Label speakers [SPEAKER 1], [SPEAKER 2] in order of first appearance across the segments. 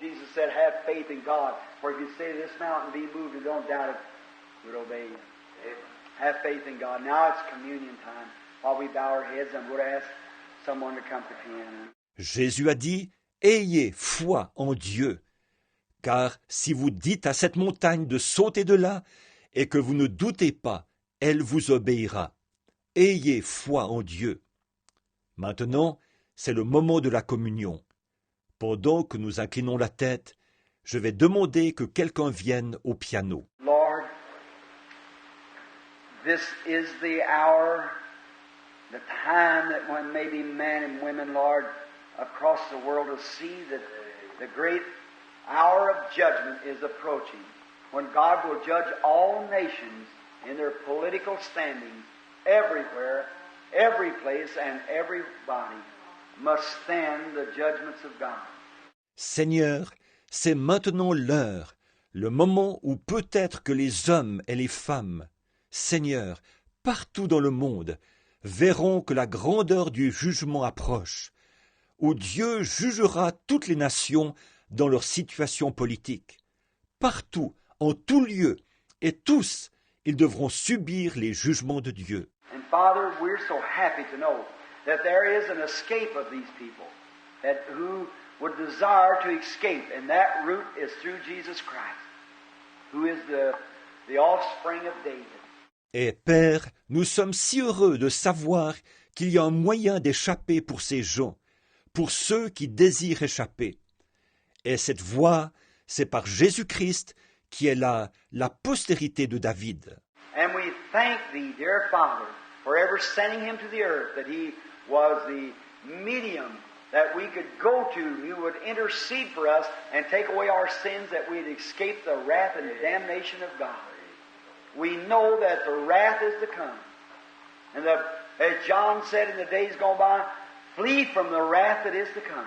[SPEAKER 1] Jesus said, have faith in God, for if you say to this mountain, be moved, and don't doubt it, it would obey you. Have faith in God. Now it's communion time. While we bow our heads, I'm going to ask someone to come to piano.
[SPEAKER 2] Jésus a dit, ayez foi en Dieu, car si vous dites à cette montagne de sauter de là, et que vous ne doutez pas, elle vous obéira. Ayez foi en Dieu. Maintenant, c'est le moment de la communion. Pendant que nous inclinons la tête, je vais demander que quelqu'un vienne au piano.
[SPEAKER 1] Lord, this is the hour, the time that when maybe men and women, Lord, across the world will see that the great hour of judgment is approaching, when God will judge all nations in their political standings, everywhere, every place, and everybody must stand the judgments of God.
[SPEAKER 2] Seigneur, c'est maintenant l'heure, le moment où peut-être que les hommes et les femmes, Seigneur, partout dans le monde, verront que la grandeur du jugement approche, où Dieu jugera toutes les nations dans leur situation politique. Partout, en tout lieu, et tous, ils devront subir les jugements de Dieu.
[SPEAKER 1] And Father, we're so happy to know that there is an escape of these people, that who would desire to escape, and that route is through Jesus Christ, who is the offspring of David.
[SPEAKER 2] Et Père, nous sommes si heureux de savoir qu'il y a un moyen d'échapper pour ces gens, pour ceux qui désirent échapper. Et cette voie, c'est par Jésus-Christ qui est la postérité de David.
[SPEAKER 1] And we thank Thee, dear Father, for ever sending Him to the earth, that He was the medium that we could go to, who would intercede for us and take away our sins, that we'd escape the wrath and damnation of God. We know that the wrath is to come. And as John said in the days gone by, flee from the wrath that is to come.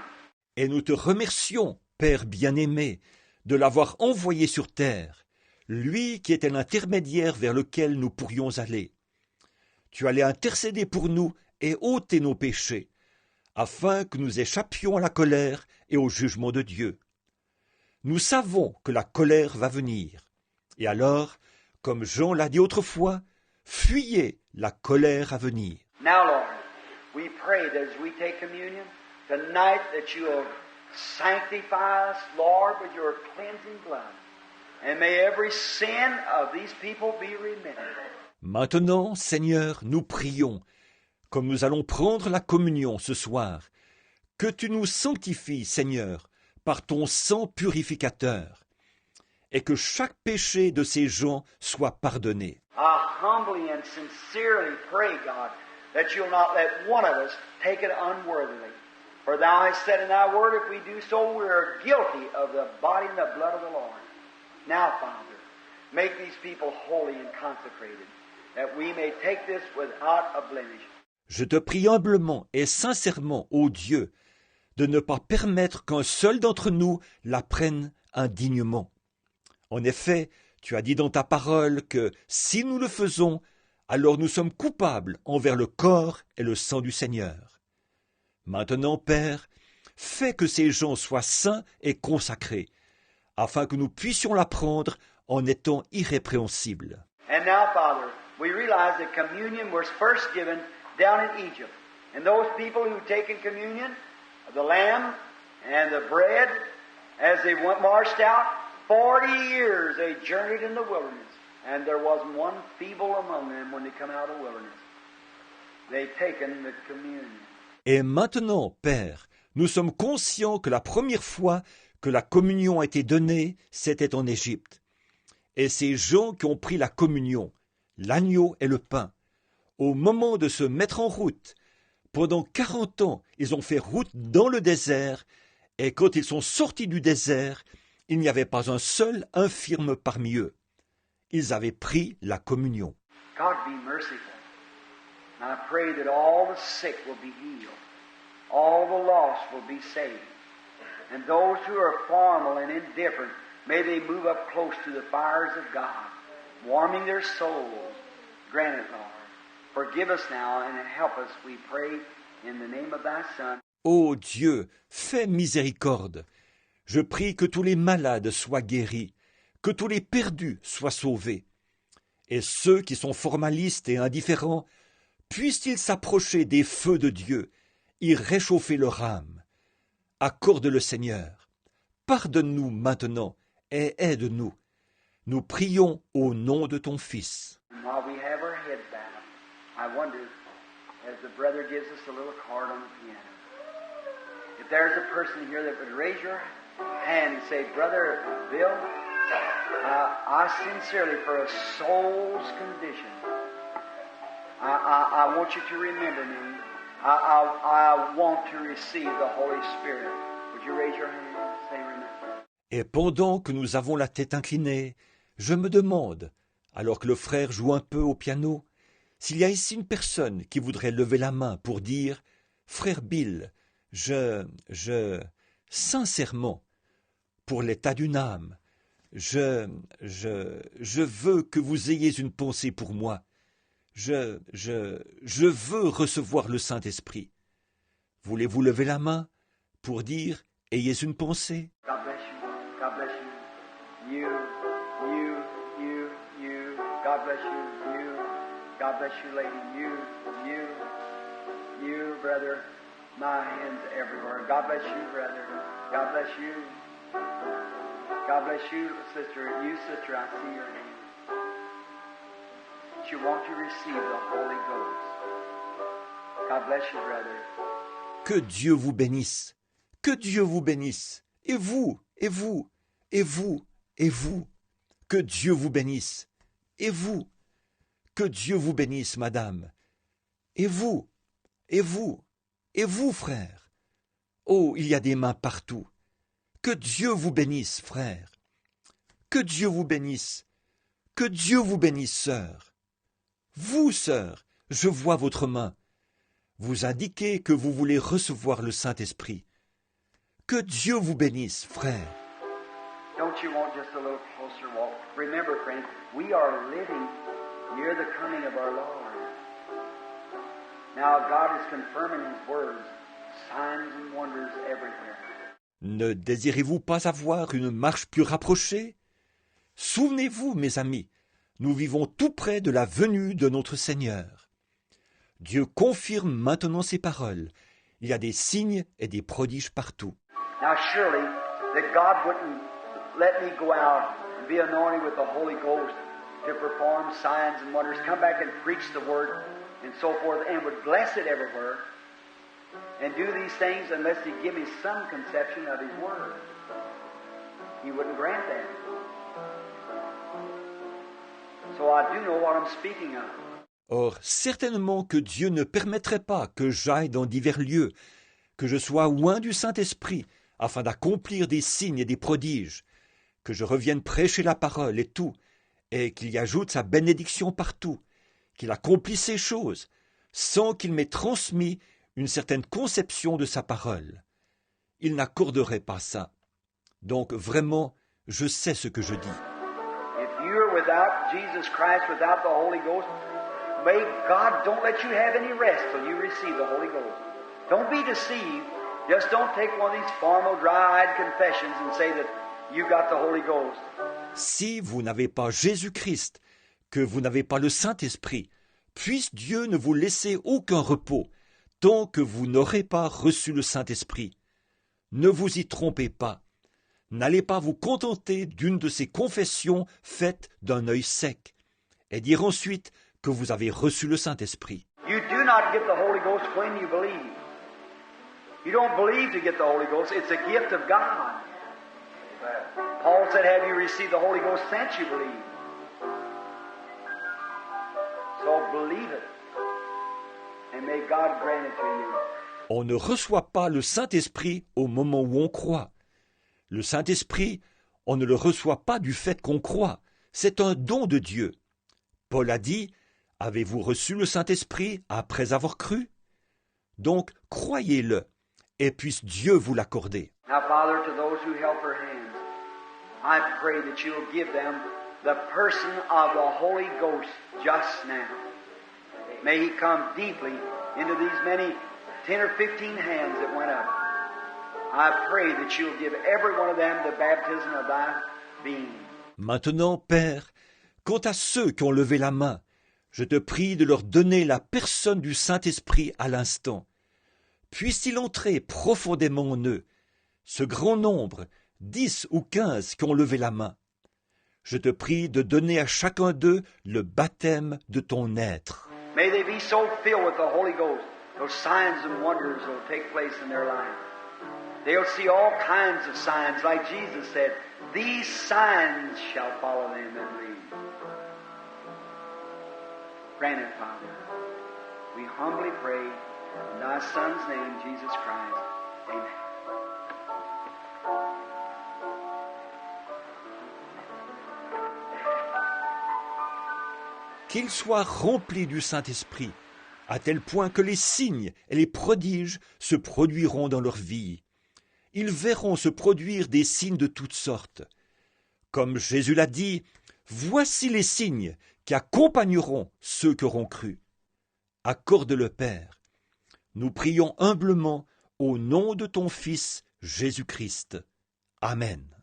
[SPEAKER 2] Et nous te remercions, Père bien-aimé, de l'avoir envoyé sur terre, lui qui était l'intermédiaire vers lequel nous pourrions aller. Tu allais intercéder pour nous et ôter nos péchés, afin que nous échappions à la colère et au jugement de Dieu. Nous savons que la colère va venir. Et alors, comme Jean l'a dit autrefois, fuyez la colère à venir.
[SPEAKER 1] Now, Lord, we pray that as we take communion tonight, that you will sanctify us, Lord, with your cleansing blood. And may every sin of these people be remitted.
[SPEAKER 2] Maintenant, Seigneur, nous prions, comme nous allons prendre la communion ce soir, que tu nous sanctifies, Seigneur, par ton sang purificateur, et que chaque péché de ces gens soit pardonné.
[SPEAKER 1] I humbly and sincerely pray, God, that you'll not let one of us take it unworthily. For thou hast said in thy word, if we do so, we are guilty of the body and the blood of the Lord. Now, Father, make these people holy and consecrated, that we may take this without a blemish.
[SPEAKER 2] Je te prie humblement et sincèrement, ô Dieu, de ne pas permettre qu'un seul d'entre nous la prenne indignement. En effet, tu as dit dans ta parole que si nous le faisons, alors nous sommes coupables envers le corps et le sang du Seigneur. Maintenant, Père, fais que ces gens soient saints et consacrés, afin que nous puissions la prendre en étant irrépréhensibles.
[SPEAKER 1] And now, Father, we realize that communion was first given down in Egypt. And those people who taken communion, the lamb and the bread, as they went marched out, 40 years they journeyed in the wilderness. And there wasn't one feeble among them when they come out of the wilderness. They taken the communion.
[SPEAKER 2] Et maintenant, Père, nous sommes conscients que la première fois que la communion a été donnée, c'était en Égypte. Et ces gens qui ont pris la communion, l'agneau et le pain, au moment de se mettre en route, pendant 40 ans, ils ont fait route dans le désert, et quand ils sont sortis du désert, il n'y avait pas un seul infirme parmi eux. Ils avaient pris la communion.
[SPEAKER 1] God be merciful. I pray that all the sick will be healed. All the lost will be saved. And those who are formal and indifferent, may they move up close to the fires of God, warming their souls. Grant it, Lord. Forgive us now and help us, we pray, in the name of thy Son.
[SPEAKER 2] Ô Dieu, fais miséricorde. Je prie que tous les malades soient guéris, que tous les perdus soient sauvés. Et ceux qui sont formalistes et indifférents, puissent-ils s'approcher des feux de Dieu, y réchauffer leur âme. Accorde-le, Seigneur. Pardonne-nous maintenant et aide-nous. Nous prions au nom de ton Fils.
[SPEAKER 1] While we have our heads bowed, I wonder, as the brother gives us a little card on the piano, if there's a person here that would raise your hand and say, Brother Bill, I sincerely, for a soul's condition, I want you to remember me. I want to receive the Holy Spirit. Would you raise your hand and say, remember?
[SPEAKER 2] Et pendant que nous avons la tête inclinée, je me demande, alors que le frère joue un peu au piano, s'il y a ici une personne qui voudrait lever la main pour dire « Frère Bill, sincèrement, pour l'état d'une âme, je veux que vous ayez une pensée pour moi. Je veux recevoir le Saint-Esprit. Voulez-vous lever la main pour dire « Ayez une pensée » ?
[SPEAKER 1] God bless you. God bless you. You. God bless you. You. God bless you, lady. You, brother. My hands everywhere. God bless you, brother. God bless you. God bless you, sister. You, sister, I see your hand. You want to receive the Holy Ghost. God bless you, brother.
[SPEAKER 2] Que Dieu vous bénisse. Que Dieu vous bénisse. Et vous, et vous, et vous, et vous. Que Dieu vous bénisse. Et vous. Que Dieu vous bénisse, madame. Et vous, et vous, et vous, frère. Oh, il y a des mains partout. Que Dieu vous bénisse, frère. Que Dieu vous bénisse. Que Dieu vous bénisse, sœur. Vous, sœur, je vois votre main. Vous indiquez que vous voulez recevoir le Saint-Esprit. Que Dieu vous bénisse, frère.
[SPEAKER 1] Don't you want just a little closer walk? Remember, friends, we are living near the coming of our Lord. Now God is confirming His words, signs and wonders everywhere.
[SPEAKER 2] Ne désirez-vous pas avoir une marche plus rapprochée? Souvenez-vous, mes amis, nous vivons tout près de la venue de notre Seigneur. Dieu confirme maintenant ses paroles. Il y a des signes et des prodiges partout.
[SPEAKER 1] Now surely that God wouldn't let me go out and be anointed with the Holy Ghost to perform signs and wonders, come back and preach the Word and so forth, and would bless it everywhere, and do these things unless He give me some conception of His Word. He wouldn't grant that. So I do know what I'm speaking of.
[SPEAKER 2] Or, certainement que Dieu ne permettrait pas que j'aille dans divers lieux, que je sois loin du Saint-Esprit, afin d'accomplir des signes et des prodiges, que je revienne prêcher la parole et tout, et qu'il y ajoute sa bénédiction partout, qu'il accomplisse ces choses, sans qu'il m'ait transmis une certaine conception de sa parole. Il n'accorderait pas ça. Donc vraiment, je sais ce que je dis.
[SPEAKER 1] If you're without Jesus Christ, without the Holy Ghost, may God don't let you have any rest till you receive the Holy Ghost. Don't be deceived. Just don't take one of these formal, dry-eyed confessions and say that you got the Holy Ghost.
[SPEAKER 2] Si vous n'avez pas Jésus-Christ, que vous n'avez pas le Saint-Esprit, puisse Dieu ne vous laisser aucun repos, tant que vous n'aurez pas reçu le Saint-Esprit. Ne vous y trompez pas. N'allez pas vous contenter d'une de ces confessions faites d'un œil sec, et dire ensuite que vous avez reçu le Saint-Esprit.
[SPEAKER 1] You do not get the Holy Ghost when you believe. You don't believe to get the Holy Ghost. It's a gift of God. Paul said, have you received the Holy Ghost since you believe? So believe it. And may God grant it to you.
[SPEAKER 2] On ne reçoit pas le Saint-Esprit au moment où on croit. Le Saint-Esprit, on ne le reçoit pas du fait qu'on croit. C'est un don de Dieu. Paul a dit, avez-vous reçu le Saint-Esprit après avoir cru? Donc, croyez-le, et puisse Dieu vous l'accorder.
[SPEAKER 1] Now, Father, to those who held their hands, I pray that you will give them the person of the Holy Ghost just now. May He come deeply into these many 10 or 15 hands that went up. I pray that you'll give every one of them the baptism of thy being.
[SPEAKER 2] Maintenant, Père, quant à ceux qui ont levé la main, je te prie de leur donner la personne du Saint-Esprit à l'instant. Puisse-t-il entrer profondément en eux, ce grand nombre, 10 ou 15 qui ont levé la main. Je te prie de donner à chacun d'eux le baptême de ton être.
[SPEAKER 1] May they be so filled with the Holy Ghost, those signs and wonders will take place in their life. They'll see all kinds of signs, like Jesus said, these signs shall follow them that believe. Grant it, Father. We humbly pray in thy Son's name, Jesus Christ. Amen.
[SPEAKER 2] Qu'ils soient remplis du Saint-Esprit, à tel point que les signes et les prodiges se produiront dans leur vie. Ils verront se produire des signes de toutes sortes. Comme Jésus l'a dit, voici les signes qui accompagneront ceux qui auront cru. Accorde-le, Père. Nous prions humblement au nom de ton Fils Jésus-Christ. Amen.